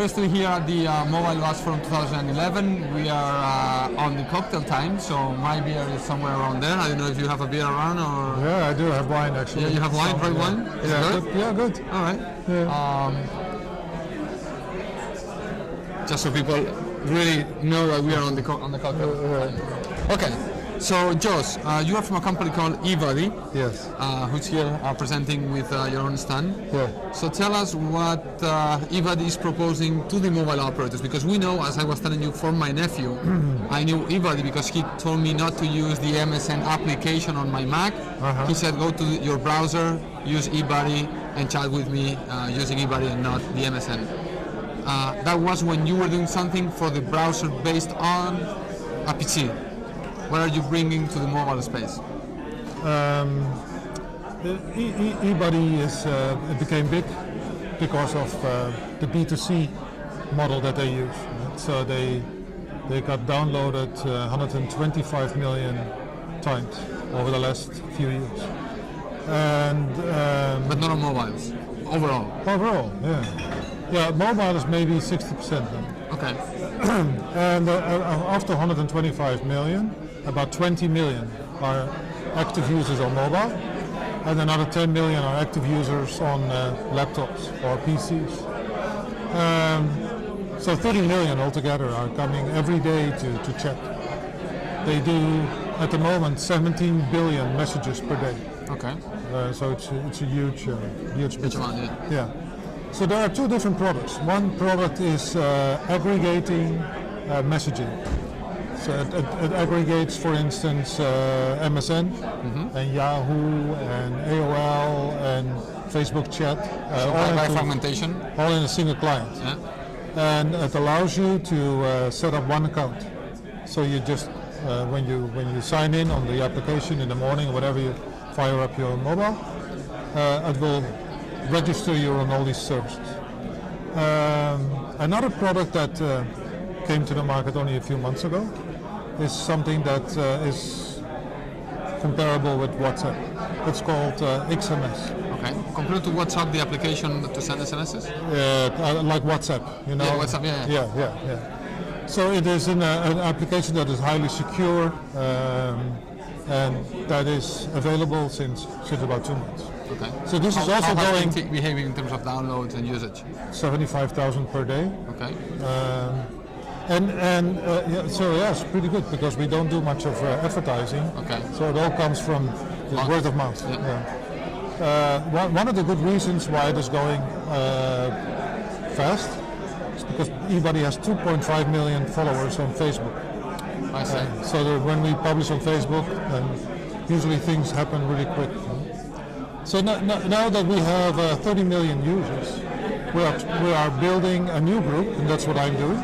we're still here at the Mobile Bash from 2011. We are on the cocktail time, so my beer is somewhere around there. I don't know if you have a beer around or... Yeah, I do have wine actually. Yeah, you have wine, red wine? Is it good? Yeah, good. All right. Yeah. Just so people really know that we are on the cocktail. Okay. So, Jos, you are from a company called eBuddy. Yes. Who's here presenting with your own stand. Yeah. So tell us what eBuddy is proposing to the mobile operators, because we know, as I was telling you, for my nephew, I knew eBuddy because he told me not to use the MSN application on my Mac. He said, go to your browser, use eBuddy, and chat with me using eBuddy and not the MSN. That was when you were doing something for the browser based on a PC. What are you bringing to the mobile space? eBuddy it became big because of the B2C model that they use. So they got downloaded 125 million times over the last few years. And but not on mobiles, overall. Overall, yeah. Yeah, mobile is maybe 60% then. Okay. And after 125 million, about 20 million are active users on mobile, and another 10 million are active users on laptops or PCs. So 30 million altogether are coming every day to chat. They do, at the moment, 17 billion messages per day. Okay. So it's a huge business. Amount, Yeah. So there are two different products. One product is aggregating messaging. So it aggregates, for instance, MSN and Yahoo and AOL and Facebook chat. All by fragmentation? All in a single client. Yeah. And it allows you to set up one account. So you just, when you sign in on the application in the morning, whenever you fire up your mobile, it will register you on all these services. Another product that came to the market only a few months ago is something that is comparable with WhatsApp. It's called XMS. Okay. Compared to WhatsApp, the application to send SMSs? Like WhatsApp, you know. Yeah, WhatsApp, Yeah. So it is an application that is highly secure and that is available since about 2 months. Okay. So this is also how going behaving in terms of downloads and usage. 75,000 per day. Okay. So yeah, it's pretty good because we don't do much of advertising. Okay. So it all comes from word of mouth. Yeah. One of the good reasons why it is going fast is because eBuddy has 2.5 million followers on Facebook. I see. So that when we publish on Facebook, then usually things happen really quick. So now that we have 30 million users, we are building a new group, and that's what I'm doing,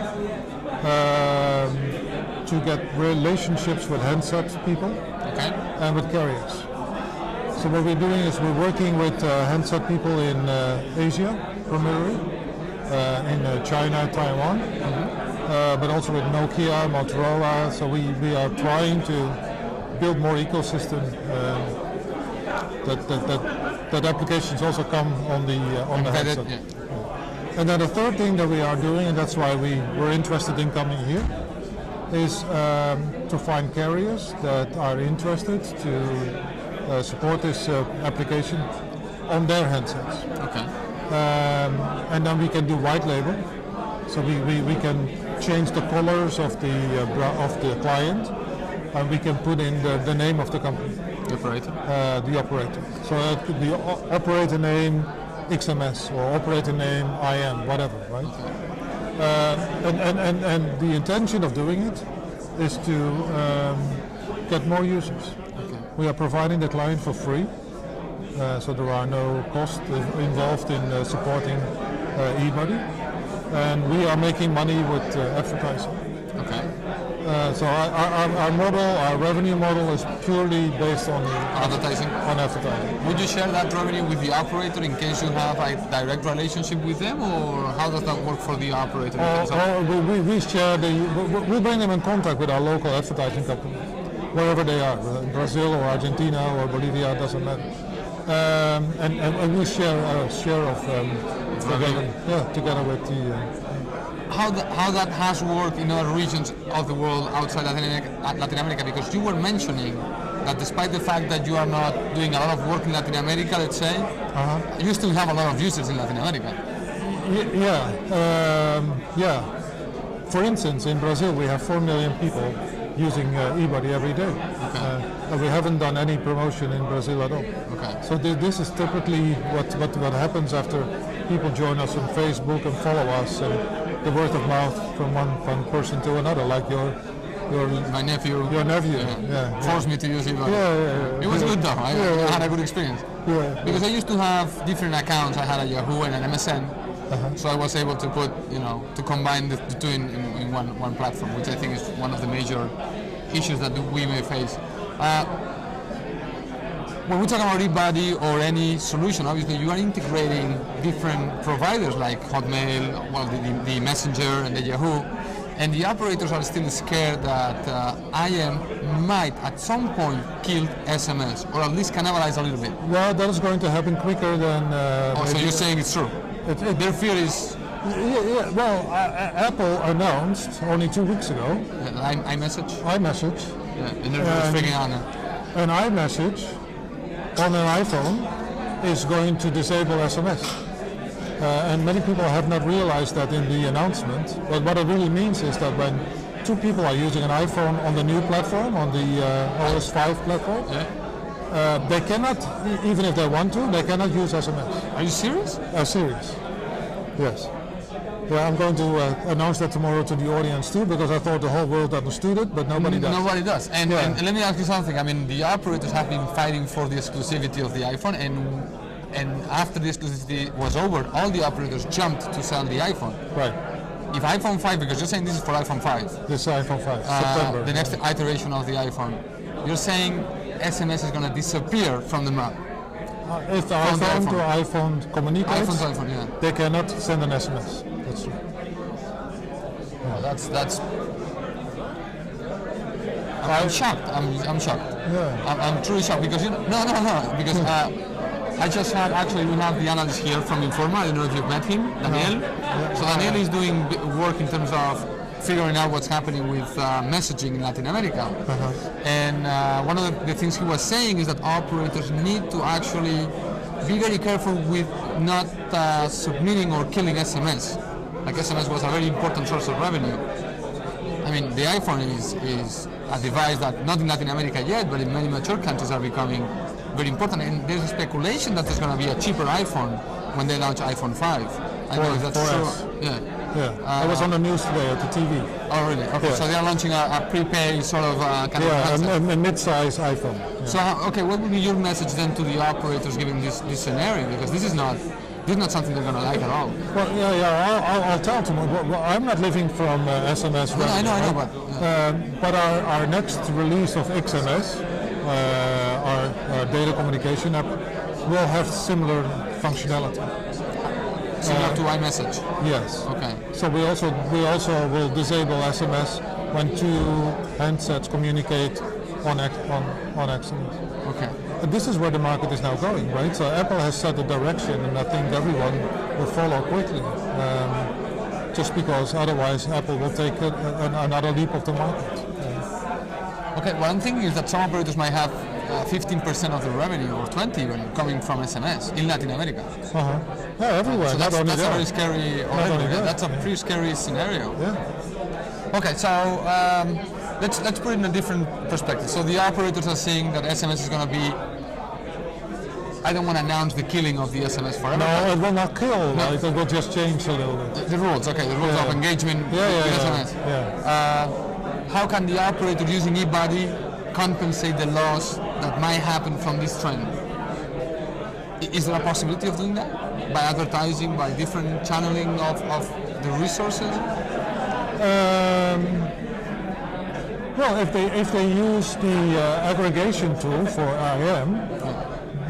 to get relationships with handset people and with carriers. So what we're doing is we're working with handset people in Asia, primarily, in China, Taiwan, but also with Nokia, Motorola. So we are trying to build more ecosystem that applications also come on the handset. Yeah. And then the third thing that we are doing, and that's why we were interested in coming here, is to find carriers that are interested to support this application on their handsets. Okay. And then we can do white label, so we can change the colors of the client, and we can put in the name of the company. The operator? The operator. So it could be operator name XMS or operator name IM, whatever, right? And the intention of doing it is to get more users. Okay. We are providing the client for free, so there are no costs involved in supporting eBuddy, and we are making money with advertising. Okay. So our model, our revenue model is purely based on advertising. Would you share that revenue with the operator in case you have a direct relationship with them, or how does that work for the operator? We share we bring them in contact with our local advertising company, wherever they are, Brazil or Argentina or Bolivia, doesn't matter. And we share a share of together with the how that has worked in other regions of the world outside Latin America, because you were mentioning that despite the fact that you are not doing a lot of work in Latin America, let's say, you still have a lot of users in Latin America. Yeah. For instance, in Brazil, we have 4 million people using eBuddy every day. And we haven't done any promotion in Brazil at all. So this is typically what happens after people join us on Facebook and follow us, and the word of mouth from one person to another, like my nephew. Your nephew. Forced me to use eBuddy. It was good though. I had a good experience. Because I used to have different accounts. I had a Yahoo and an MSN. So I was able to put, to combine the two in one platform, which I think is one of the major issues that we may face. When we talk about eBuddy or any solution, obviously you are integrating different providers like Hotmail, well, the Messenger and the Yahoo, and the operators are still scared that IM might at some point kill SMS, or at least cannibalize a little bit. Well, that is going to happen quicker than... so you're saying it's true? Their fear is... Well, Apple announced only 2 weeks ago. iMessage? iMessage. And they're freaking out now. An iMessage on an iPhone is going to disable SMS. And many people have not realized that in the announcement. But what it really means is that when 2 people are using an iPhone on the new platform, on the OS 5 platform, they cannot, even if they want to, they cannot use SMS. Are you serious? Serious. Yes. Yeah, I'm going to announce that tomorrow to the audience too, because I thought the whole world understood it, but nobody does. Nobody does. And let me ask you something. I mean, the operators have been fighting for the exclusivity of the iPhone, and after the exclusivity was over, all the operators jumped to sell the iPhone. Right. If iPhone 5, because you're saying this is for iPhone 5. This is iPhone 5, September. The next iteration of the iPhone. You're saying SMS is going to disappear from the map. If the iPhone to iPhone communicates, iPhone to iPhone, they cannot send an SMS. That's true. Well, that's. I'm shocked. I'm shocked. I'm truly shocked because no. Because I just had we have the analyst here from Informa. I don't know if you've met him, Daniel. So Daniel is doing work in terms of figuring out what's happening with messaging in Latin America. And one of the things he was saying is that operators need to actually be very careful with not submitting or killing SMS. Like SMS was a very important source of revenue. I mean, the iPhone is a device that not in Latin America yet, but in many mature countries are becoming very important. And there's a speculation that there's going to be a cheaper iPhone when they launch iPhone 5. I don't know if that's true. I was on the news today at the TV. Oh, really? Okay, so they are launching a prepaid sort of kind of a mid-size iPhone. So, what would be your message then to the operators given this scenario? Because this is not something they're going to like at all. Well, I'll tell them. Well, I'm not living from SMS. No, I know, but our next release of XMS, our data communication app, will have similar functionality. Similar to iMessage? Yes. Okay. So we also will disable SMS when 2 handsets communicate on SMS. Okay. But this is where the market is now going, right? So Apple has set a direction, and I think everyone will follow quickly. Just because otherwise Apple will take another leap of the market. Okay. One thing is that some operators might have 15% of the revenue, or 20% even, coming from SMS in Latin America. Yeah, everywhere. So that's a very scary. That's a pretty scary scenario. Yeah. Okay, so let's put it in a different perspective. So the operators are saying that SMS is going to be. I don't want to announce the killing of the SMS forever. No, it will not kill. No. It will just change a little bit. The rules, okay, the rules of engagement with SMS. How can the operator using eBuddy compensate the loss that might happen from this trend? Is there a possibility of doing that? By advertising, by different channeling of the resources? Well, if they use the aggregation tool for IM,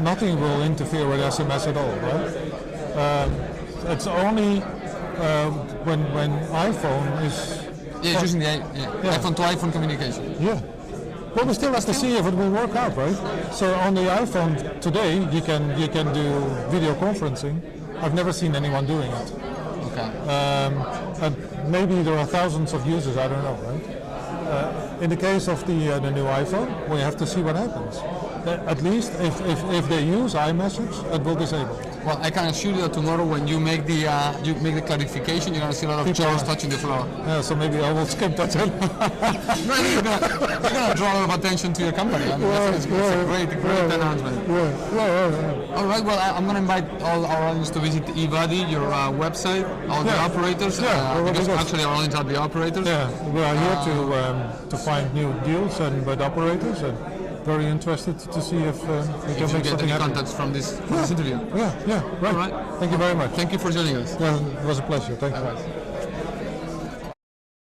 nothing will interfere with SMS at all, right? It's only when iPhone is... Yeah, using the iPhone to iPhone communication. Yeah. Well, we still have to see if it will work out, right? So on the iPhone today, you can do video conferencing. I've never seen anyone doing it. Okay. And maybe there are thousands of users, I don't know, right? In the case of the new iPhone, we have to see what happens. At least if they use iMessage, it will disable it. Well, I can assure you that tomorrow when you make the clarification, you're going to see a lot of chairs touching the floor. Yeah, so maybe I will skip that. No, you're going to draw a lot of attention to your company. I mean, it's a great announcement. All right, well, I'm going to invite all our audience to visit eBuddy, your website, all the operators, because actually our audience are the operators. Yeah, we are here to find new deals and with operators, and very interested to see if we can make something happen. Contacts from this interview. Yeah, right. All right. Thank you very much. Thank you for joining us. Yeah, it was a pleasure. Thank you. Bye-bye.